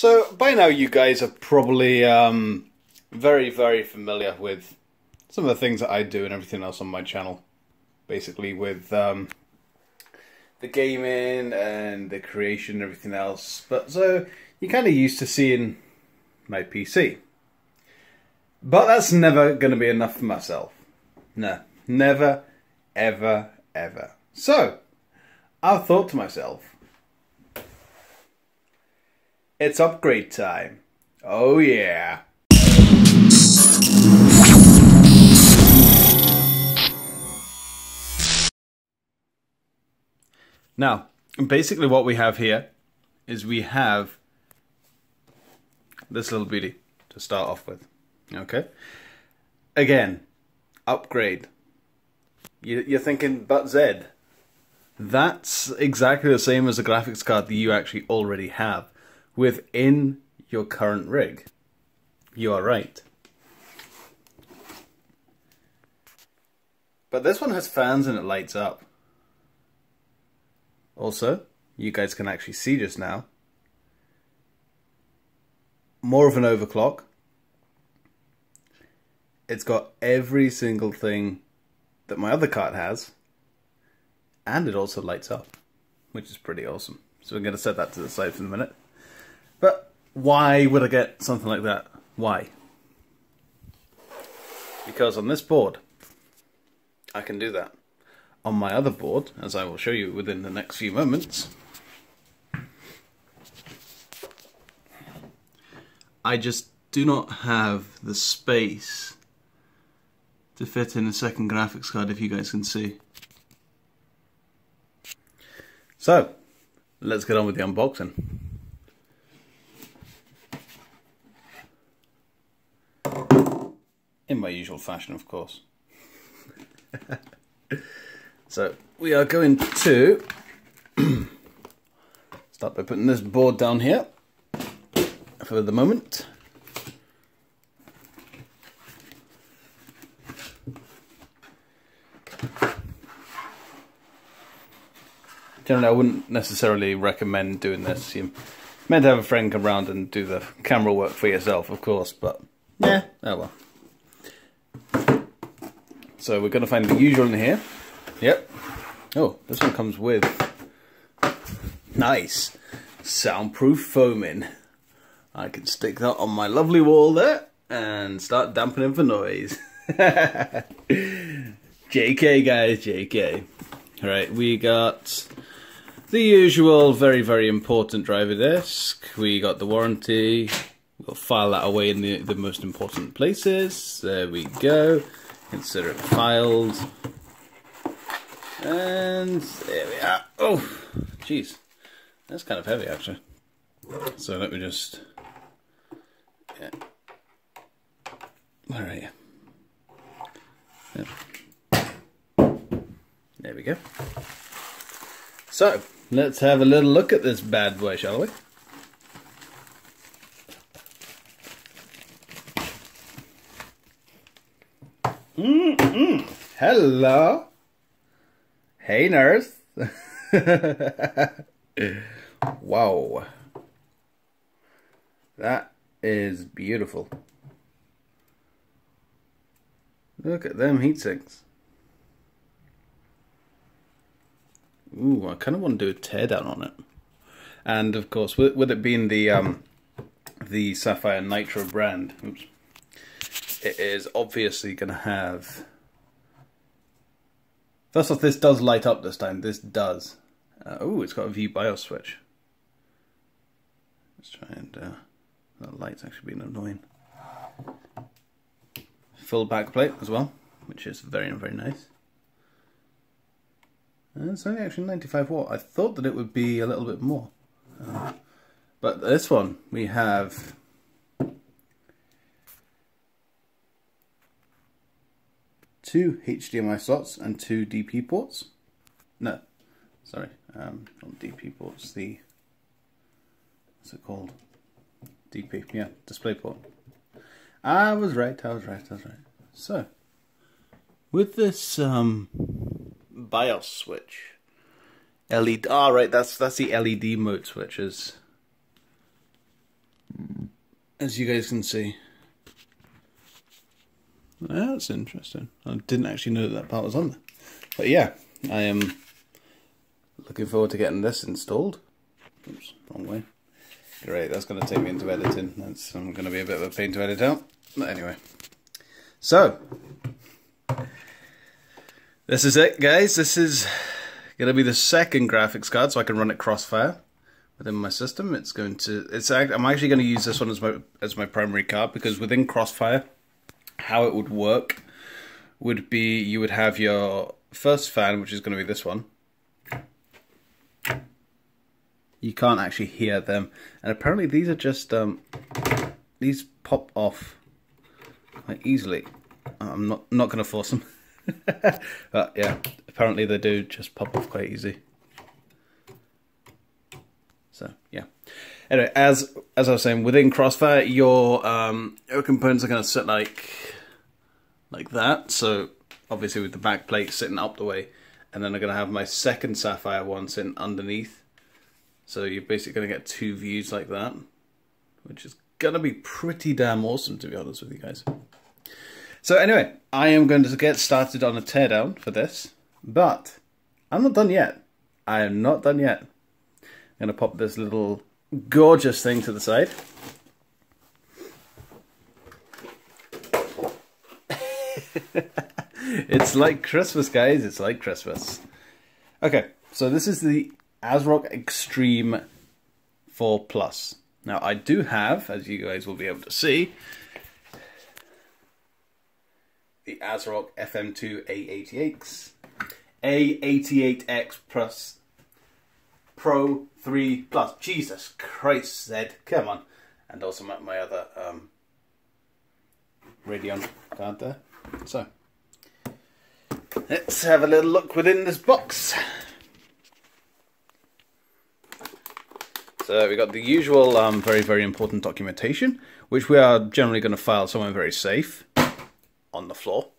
So by now you guys are probably very, very familiar with some of the things that I do and everything else on my channel. Basically with the gaming and the creation and everything else. But so you're kind of used to seeing my PC. But that's never going to be enough for myself. No, never, ever, ever. So I've thought to myself, it's upgrade time. Oh yeah. Now, basically what we have here is we have this little beauty to start off with. Okay? Again, upgrade. You're thinking, but Zzeddd. That's exactly the same as the graphics card that you actually already have within your current rig. You are right. But this one has fans and it lights up. Also, you guys can actually see just now, more of an overclock. It's got every single thing that my other card has, and it also lights up, which is pretty awesome. So we're going to set that to the side for a minute. But why would I get something like that? Why? Because on this board, I can do that. On my other board, as I will show you within the next few moments, I just do not have the space to fit in a second graphics card, if you guys can see. So, let's get on with the unboxing. In my usual fashion, of course. So, we are going to start by putting this board down here for the moment. Generally, I wouldn't necessarily recommend doing this. You're meant to have a friend come around and do the camera work for yourself, of course, but yeah, oh well. So we're going to find the usual in here. Yep. Oh, this one comes with nice soundproof foaming. I can stick that on my lovely wall there and start dampening for noise. JK guys, JK. Alright, we got the usual very, very important driver disc. We got the warranty. We'll file that away in the most important places. There we go. Consider it filed. And there we are. Oh, jeez. That's kind of heavy, actually. So let me just... Yeah. Where are you? Yep. There we go. So, let's have a little look at this bad boy, shall we? Hello. Hey, nurse. Wow. That is beautiful. Look at them heatsinks. Ooh, I kind of want to do a teardown on it. And of course, with it being the Sapphire Nitro brand, oops, it is obviously going to have... First off, this does light up this time. This does. Oh, it's got a view BIOS switch. Let's try and... that light's actually been annoying. Full backplate as well, which is very, very nice. And it's only actually 95 watt. I thought that it would be a little bit more. But this one, we have... two HDMI slots and two DP ports. No, sorry, not DP ports, what's it called? DP, yeah, display port. I was right. So, with this BIOS switch, LED, right, that's the LED mode switches. as you guys can see. That's interesting. I didn't actually know that part was on there. But yeah, I am looking forward to getting this installed. Oops, wrong way. Great, that's going to take me into editing. That's going to be a bit of a pain to edit out. But anyway. So, this is it, guys. This is going to be the second graphics card, so I can run it Crossfire within my system. I'm actually going to use this one as my primary card, because within Crossfire, how it would work would be you would have your first fan, which is going to be this one. You can't actually hear them, and apparently these are just these pop off quite easily. I'm not going to force them, but yeah, apparently they do just pop off quite easy. So yeah. Anyway, as I was saying, within Crossfire, your components are going to sit like that. So obviously with the back plate sitting up the way, and then I'm going to have my second Sapphire one sitting underneath. So you're basically going to get two views like that, which is going to be pretty damn awesome, to be honest with you guys. So anyway, I am going to get started on a teardown for this, but I'm not done yet. I am not done yet. I'm going to pop this little gorgeous thing to the side. It's like Christmas, guys. It's like Christmas. Okay, so this is the Asrock Extreme 4 Plus. Now, I do have, as you guys will be able to see, the Asrock FM2 A88X Plus Pro 3 Plus. Jesus Christ, Zzeddd, come on. And also my other Radeon card there. So, let's have a little look within this box. So we got the usual very, very important documentation, which we are generally going to file somewhere very safe on the floor.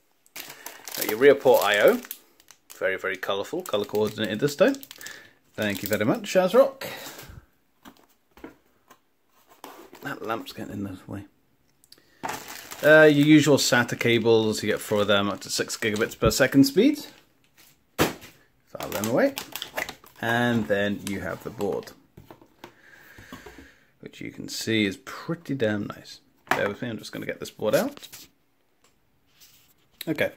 Got your rear port I/O, very, very colourful, colour coordinated this time. Thank you very much, Asrock. That lamp's getting in the way. Your usual SATA cables, you get 4 of them up to 6 gigabits per second speed. File them away. And then you have the board, which you can see is pretty damn nice. Bear with me, I'm just going to get this board out. Okay,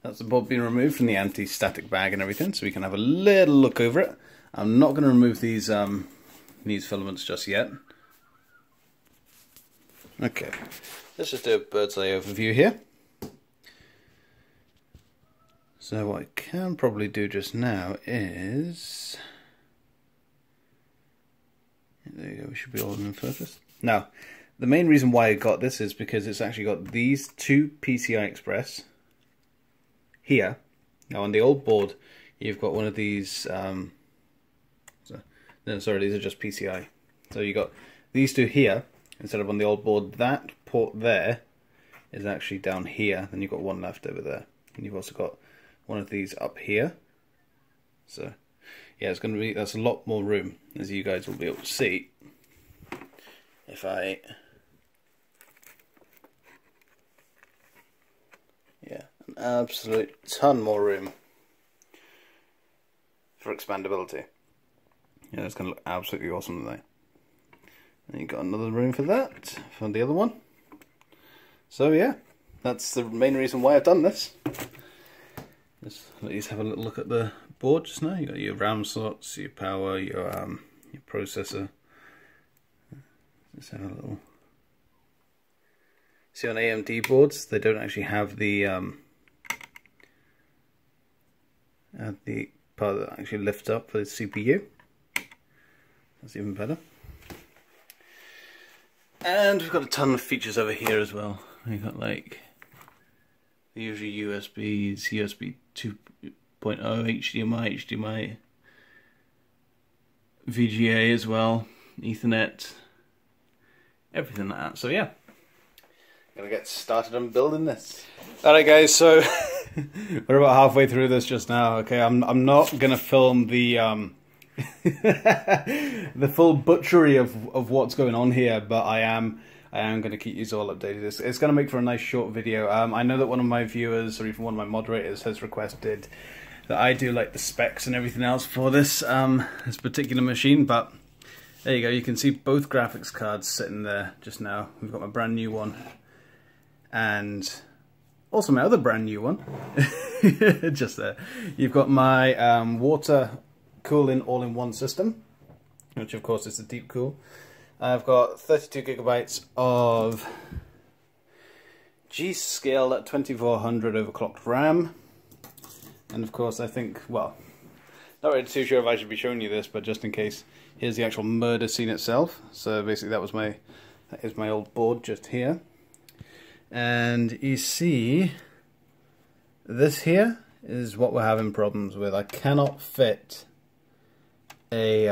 that's the board being removed from the anti-static bag and everything, so we can have a little look over it. I'm not going to remove these filaments just yet. Okay, let's just do a bird's eye overview here. So what I can probably do just now is... There you go, we should be all in focus. Now, the main reason why I got this is because it's actually got these two PCI Express here. Now on the old board, you've got one of these, no, sorry, these are just PCI. So you got these two here, instead of on the old board. That port there is actually down here, then you've got one left over there. And you've also got one of these up here. So yeah, it's going to be, that's a lot more room, as you guys will be able to see. If I, yeah, an absolute ton more room for expandability. Yeah, it's going to look absolutely awesome today. And you've got another room for that, for the other one. So yeah, that's the main reason why I've done this. Just let you have a little look at the board just now. You got your RAM slots, your power, your processor. Let's have a little. See, on AMD boards, they don't actually have the part that actually lifts up for the CPU. That's even better. And we've got a ton of features over here as well. We've got like the usual USBs, USB 2.0, HDMI, VGA as well, Ethernet, everything like that. So yeah, gonna get started on building this. Alright guys, so we're about halfway through this just now. Okay, I'm not gonna film the the full butchery of what's going on here, but I am I am going to keep you all updated. It's going to make for a nice short video. I know that one of my viewers, or even one of my moderators, has requested that I do like the specs and everything else for this this particular machine, but there you go. You can see both graphics cards sitting there just now. We've got my brand new one, and also my other brand new one, just there. You've got my water cooling all-in-one system, which of course is the deep cool. I've got 32 gigabytes of G-Scale at 2400 overclocked RAM, and of course I think, well, not really too sure if I should be showing you this, but just in case, here's the actual murder scene itself. So basically that is my old board just here. And you see, this here is what we're having problems with. I cannot fit a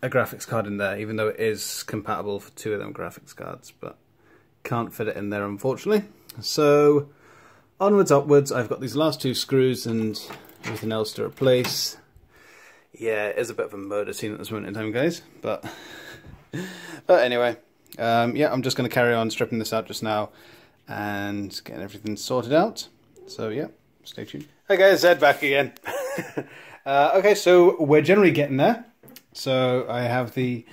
graphics card in there, even though it is compatible for 2 of them graphics cards, but can't fit it in there unfortunately. So onwards, upwards, I've got these last 2 screws and everything else to replace. Yeah, it is a bit of a murder scene at this moment in time, guys, but anyway, yeah, I'm just going to carry on stripping this out just now and getting everything sorted out. So yeah, stay tuned. Hey guys, Zzeddd back again. Okay, so we're generally getting there. So I have the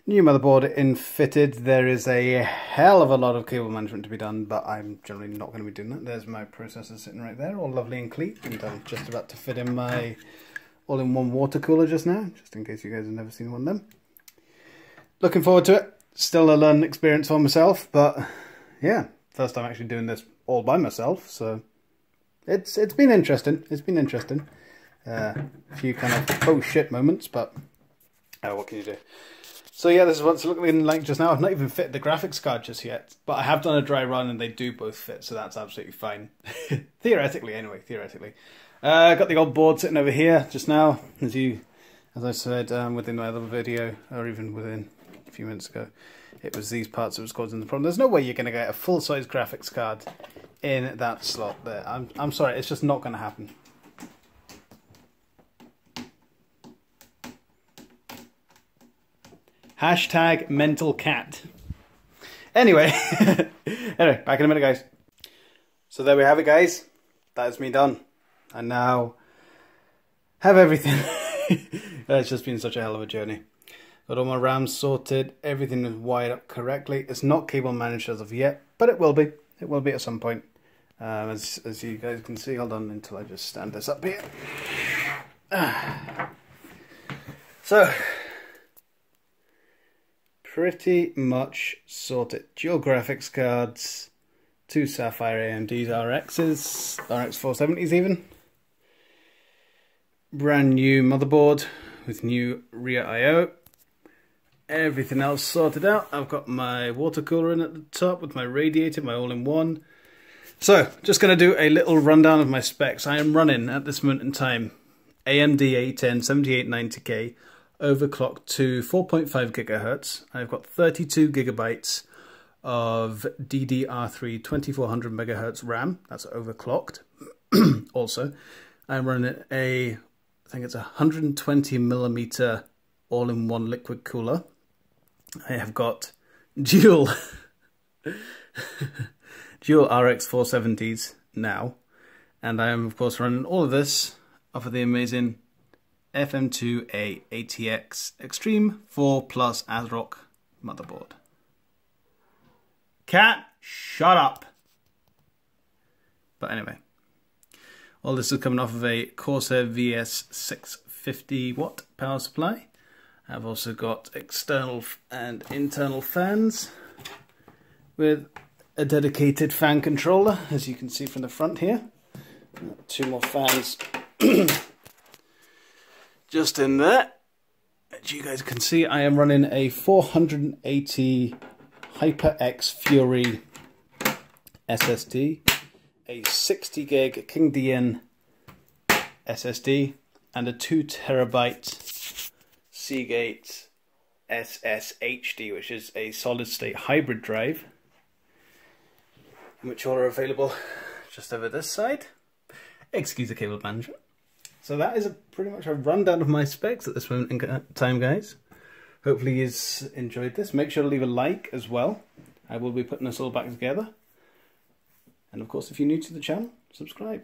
new motherboard in fitted. There is a hell of a lot of cable management to be done, but I'm generally not going to be doing that. There's my processor sitting right there, all lovely and clean, and I'm just about to fit in my all-in-one water cooler just now, just in case you guys have never seen one of them. Looking forward to it. Still a learning experience for myself, but yeah, first time actually doing this all by myself, so it's been interesting. It's been interesting. A few kind of oh shit moments, but what can you do? So yeah, this is what it's looking like just now. I've not even fitted the graphics card just yet, but I have done a dry run and they do both fit, so that's absolutely fine. Theoretically, anyway, theoretically. Got the old board sitting over here just now, as I said within my other video, or even within a few minutes ago. It was these parts that was causing the problem. There's no way you're going to get a full-size graphics card in that slot there. I'm sorry, it's just not going to happen. Hashtag mental cat. Anyway, anyway, back in a minute, guys. So there we have it, guys. That is me done. I now have everything. It's just been such a hell of a journey. Got all my RAMs sorted. Everything is wired up correctly. It's not cable managed as of yet, but it will be. It will be at some point. As you guys can see, hold on until I just stand this up here. So, pretty much sorted. Dual graphics cards, 2 Sapphire AMD RXs, RX470s even. Brand new motherboard with new rear I/O. Everything else sorted out. I've got my water cooler in at the top with my radiator, my all-in-one. So, just going to do a little rundown of my specs. I am running, at this moment in time, AMD A10 7890K, overclocked to 4.5 gigahertz. I've got 32 gigabytes of DDR3 2400 megahertz RAM. That's overclocked. Also, I'm running I think it's a 120 millimeter all-in-one liquid cooler. I have got dual RX470s now, and I am of course running all of this off of the amazing FM2 A88X Extreme 4 Plus Asrock motherboard. Cat, shut up! But anyway, all this is coming off of a Corsair VS650 watt power supply. I've also got external and internal fans with a dedicated fan controller, as you can see from the front here. 2 more fans just in there. As you guys can see, I am running a 480 HyperX Fury SSD, a 60 gig King DN SSD, and a 2 terabyte Seagate SSHD, which is a solid state hybrid drive, which all are available just over this side. Excuse the cable management. So that is pretty much a rundown of my specs at this moment in time, guys. hopefully you enjoyed this. Make sure to leave a like as well. I will be putting this all back together. And of course, if you're new to the channel, subscribe.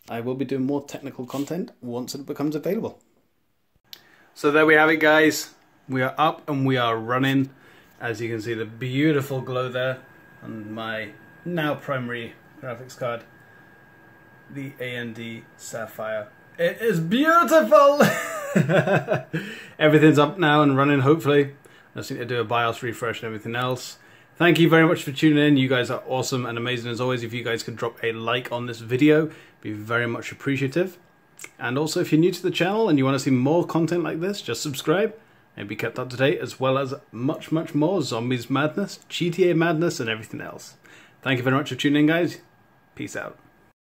I will be doing more technical content once it becomes available. So there we have it, guys. We are up and we are running. As you can see, the beautiful glow there on my now primary graphics card, the AMD Sapphire. It is beautiful! Everything's up now and running, hopefully. I just need to do a BIOS refresh and everything else. Thank you very much for tuning in. You guys are awesome and amazing as always. If you guys could drop a like on this video, be very much appreciative. And also, if you're new to the channel and you want to see more content like this, just subscribe and be kept up to date, as well as much more Zombies madness, GTA madness, and everything else. Thank you very much for tuning in, guys. Peace out.